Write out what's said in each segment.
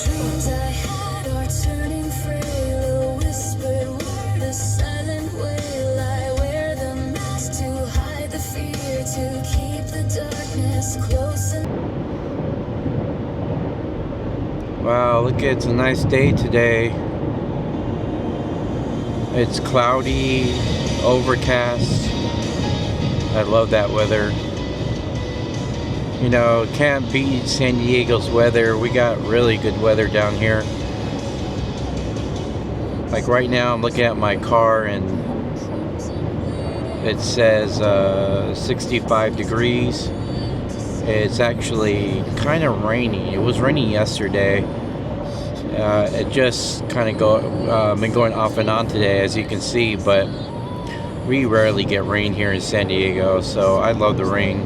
Dreams I had are turning frail. A whispered word, a silent wail. I wear the mask to hide the fear, to keep the darkness close. Wow, look, it's a nice day today. It's cloudy, overcast. I love that weather. You know, can't beat San Diego's weather. We got really good weather down here. Like right now, I'm looking at my car and it says 65 degrees. It's actually kind of rainy. It was raining yesterday. It just kind of been going off and on today, as you can see, but we rarely get rain here in San Diego, so I love the rain.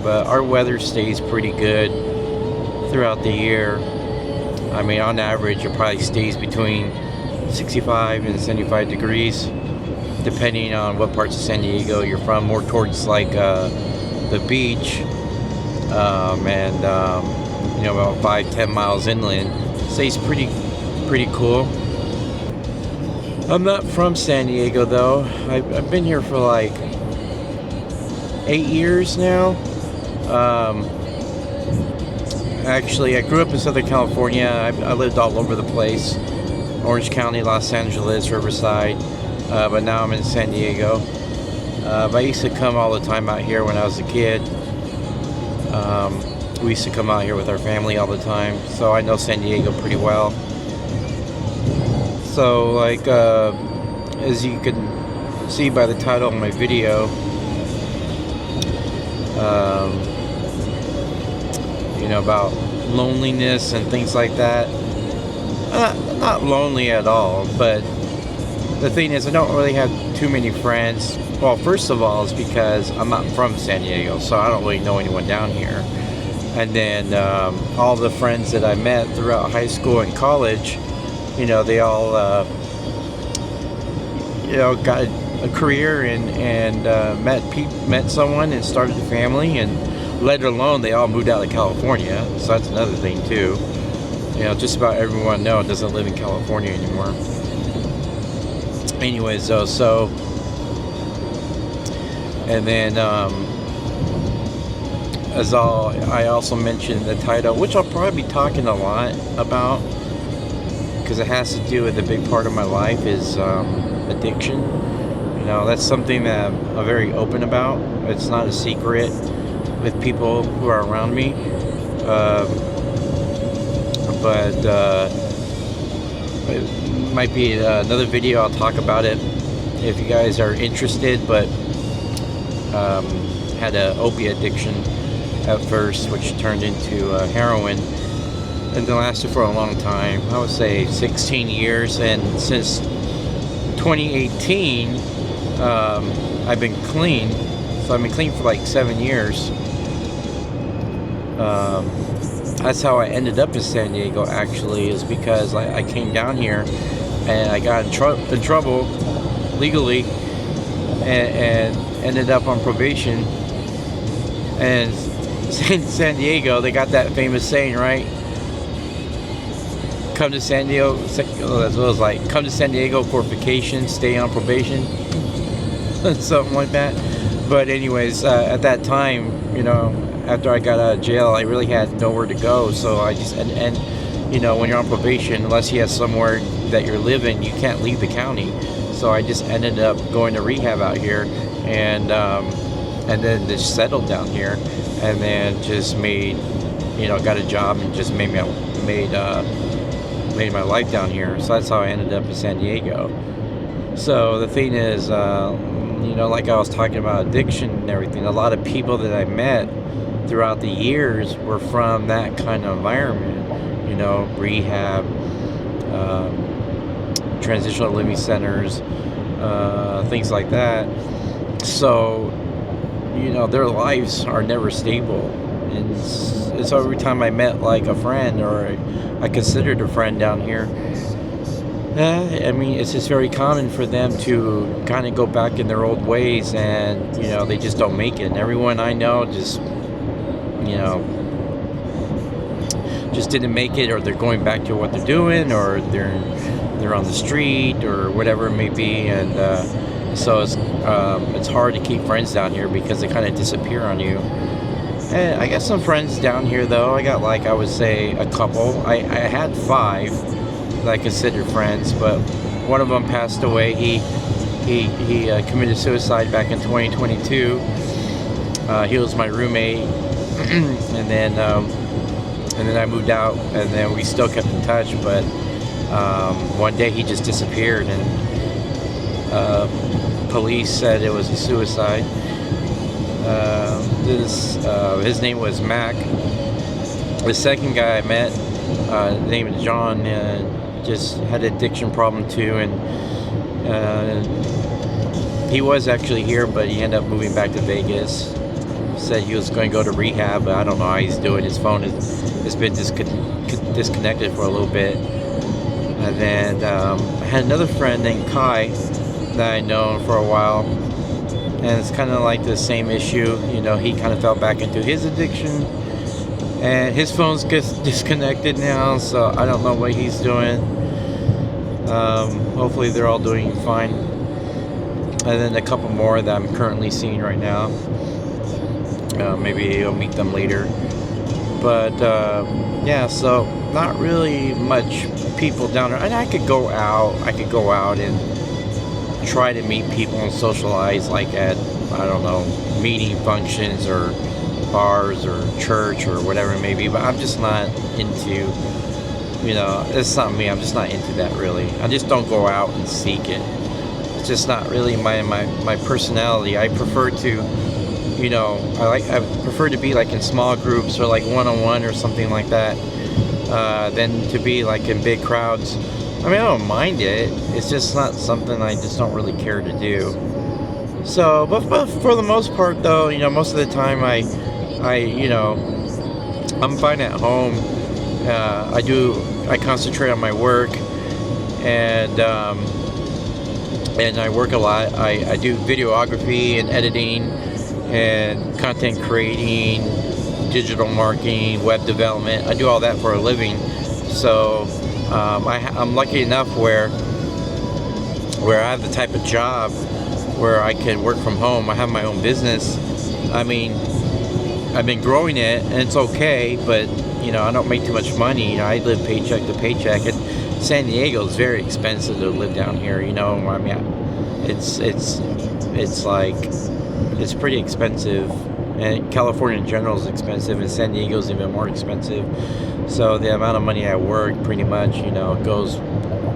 But our weather stays pretty good throughout the year. I mean, on average, it probably stays between 65 and 75 degrees, depending on what parts of San Diego you're from. More towards like the beach, you know, about 5-10 miles inland. Stays pretty cool. I'm not from San Diego though. I've been here for like 8 years now. Actually, I grew up in Southern California. I lived all over the place. Orange County, Los Angeles, Riverside. But now I'm in San Diego. I used to come all the time out here when I was a kid. We used to come out here with our family all the time. So I know San Diego pretty well. So like, as you can see by the title of my video, you know, about loneliness and things like that. Not lonely at all, but the thing is, I don't really have too many friends. Well, first of all, it's because I'm not from San Diego, so I don't really know anyone down here. And then all the friends that I met throughout high school and college, you know, they all, you know, got a career and met someone and started a family, and let alone they all moved out of California. So that's another thing too. You know, just about everyone I know doesn't live in California anymore. Anyways, though, so, and then I also mentioned the title, which I'll probably be talking a lot about, because it has to do with a big part of my life is addiction. You know, that's something that I'm very open about. It's not a secret with people who are around me. But it might be another video. I'll talk about it if you guys are interested. But had an opiate addiction at first, which turned into heroin, and then lasted for a long time. I would say 16 years, and since 2018 I've been clean. So I've been clean for like 7 years. That's how I ended up in San Diego, actually, is because I came down here and I got in trouble legally and ended up on probation. And in San Diego, they got that famous saying, right? Come to San Diego, as well as like, come to San Diego for vacation, stay on probation, something like that. But anyways, at that time, you know, after I got out of jail, I really had nowhere to go. So I just, and you know, when you're on probation, unless you have somewhere that you're living, you can't leave the county. So I just ended up going to rehab out here, and then just settled down here, and then just made, you know, got a job and just made my life down here. So that's how I ended up in San Diego. So the thing is, you know, like I was talking about addiction and everything, a lot of people that I met throughout the years were from that kind of environment, you know, rehab, transitional living centers, things like that. So, you know, their lives are never stable. And so every time I met like a friend, or I considered a friend down here, I mean, it's just very common for them to kind of go back in their old ways, and, you know, they just don't make it. And everyone I know just, you know, just didn't make it, or they're going back to what they're doing, or they're on the street, or whatever it may be. And so it's hard to keep friends down here because they kind of disappear on you. And I got some friends down here, though. I got, like, I would say a couple. I had 5 that I considered friends, but one of them passed away. He committed suicide back in 2022. He was my roommate, and then I moved out, and then we still kept in touch. But one day he just disappeared, and police said it was a suicide. His name was Mac. The second guy I met, his name is John, just had an addiction problem too, and he was actually here, but he ended up moving back to Vegas. Said he was going to go to rehab, but I don't know how he's doing. His phone has been disconnected for a little bit. And then I had another friend named Kai that I known for a while, and it's kind of like the same issue. You know, he kind of fell back into his addiction, and his phone's disconnected now, so I don't know what he's doing. Hopefully they're all doing fine. And then a couple more that I'm currently seeing right now. Maybe I'll meet them later. But yeah, so not really much people down there. And I could go out and try to meet people and socialize, like at, I don't know, meeting functions or bars or church or whatever it may be. But I'm just not into, you know, it's not me. I'm just not into that, really. I just don't go out and seek it. It's just not really my personality. I prefer to, you know, I prefer to be like in small groups or like one-on-one or something like that, than to be like in big crowds. I mean, I don't mind it. It's just not something I just don't really care to do. So, but for the most part, though, you know, most of the time I you know, I'm fine at home. I concentrate on my work, and I work a lot. I do videography and editing and content creating, digital marketing, web development. I do all that for a living. So I'm lucky enough where I have the type of job where I can work from home. I have my own business. I mean, I've been growing it, and it's okay, but you know, I don't make too much money. You know, I live paycheck to paycheck, and San Diego is very expensive to live down here. You know, I mean, it's like, it's pretty expensive, and California in general is expensive, and San Diego is even more expensive. So the amount of money I work, pretty much, you know,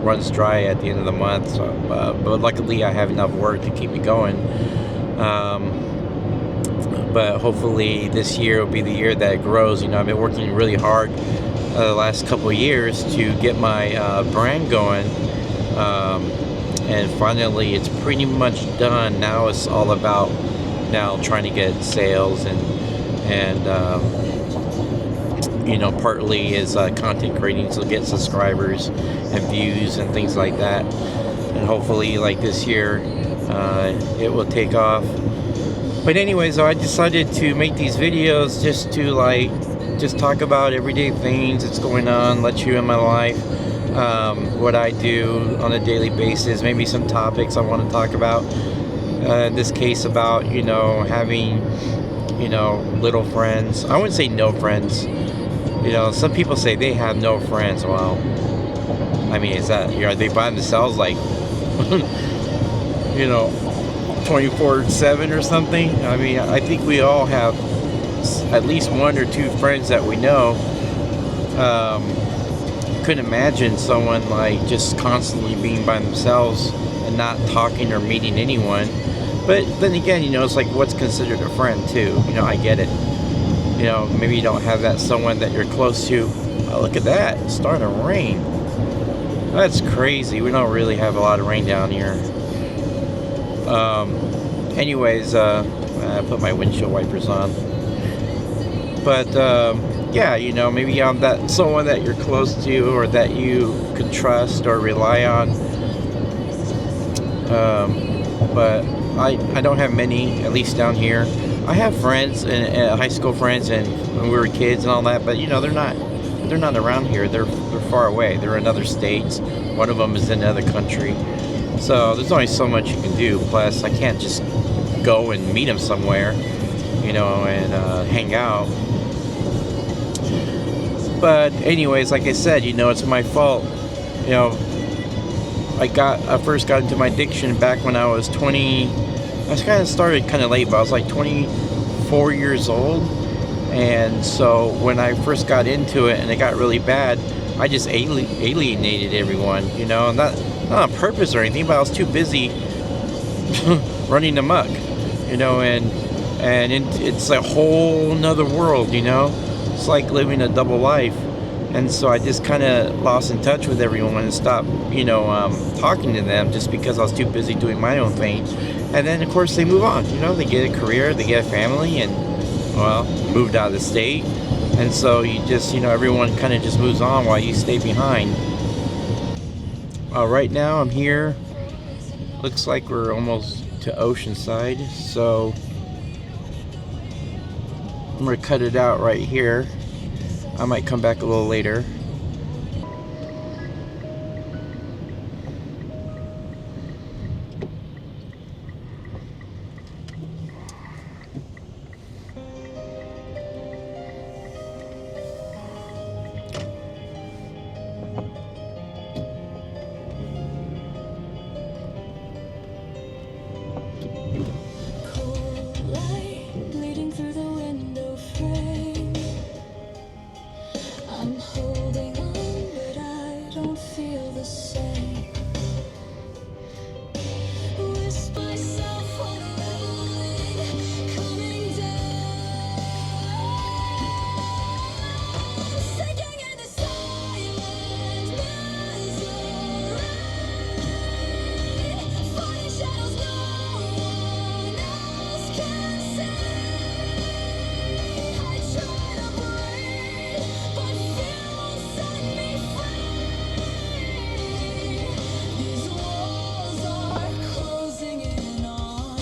runs dry at the end of the month. So, but luckily, I have enough work to keep me going. But hopefully this year will be the year that it grows. You know, I've been working really hard the last couple of years to get my brand going, and finally it's pretty much done. Now it's all about trying to get sales and you know, partly is content creating, so get subscribers and views and things like that. And hopefully, like this year, it will take off. But anyways, I decided to make these videos just to just talk about everyday things that's going on, let you in my life, what I do on a daily basis, maybe some topics I want to talk about. In this case, about, you know, having, you know, little friends. I wouldn't say no friends. You know, some people say they have no friends. Well, I mean, is that, you know, are they by themselves, like, you know, 24/7 or something? I mean, I think we all have at least one or two friends that we know. Couldn't imagine someone like just constantly being by themselves and not talking or meeting anyone. But then again, you know, it's like, what's considered a friend too? You know, I get it. You know, maybe you don't have that someone that you're close to. Oh, look at that, it's starting to rain. That's crazy. We don't really have a lot of rain down here. Anyways, I put my windshield wipers on. But yeah, you know, maybe I'm that someone that you're close to or that you could trust or rely on. But I don't have many, at least down here. I have friends and high school friends, and when we were kids and all that, but you know, they're they're not around here. They're far away. They're in other states. One of them is in another country. So there's only so much you can do. Plus, I can't just go and meet them somewhere, you know, and hang out. But anyways, like I said, you know, it's my fault. You know, I first got into my addiction back when I was 20. I kind of started kind of late, but I was like 24 years old. And so when I first got into it and it got really bad, I just alienated everyone, you know, not on purpose or anything, but I was too busy running amok, you know, and it's a whole nother world, you know. It's like living a double life. And so I just kind of lost in touch with everyone and stopped, you know, talking to them just because I was too busy doing my own thing. And then, of course, they move on. You know, they get a career, they get a family, and, well, moved out of the state. And so you just, you know, everyone kind of just moves on while you stay behind. Right now I'm here. Looks like we're almost to Oceanside. So I'm going to cut it out right here. I might come back a little later. Cold light bleeding through the window frame. I'm holding on, but I don't feel the same. Whisper myself unraveling, coming down, sinking in the silent misery, fighting shadows no one else can see. I try to breathe, but fear won't set me free. These walls are closing in on me.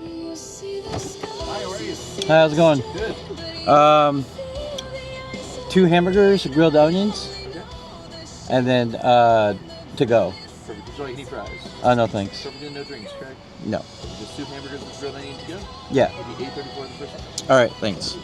You see the sky. Hi, how are you? How's it going? Good. 2 hamburgers, grilled onions, Okay. and then to go. Perfect. Would you like any fries? No thanks. Perfect and no drinks, correct? No. Just 2 hamburgers with grilled onion to go? Yeah. It'll be $8.34 the first one. All right, thanks.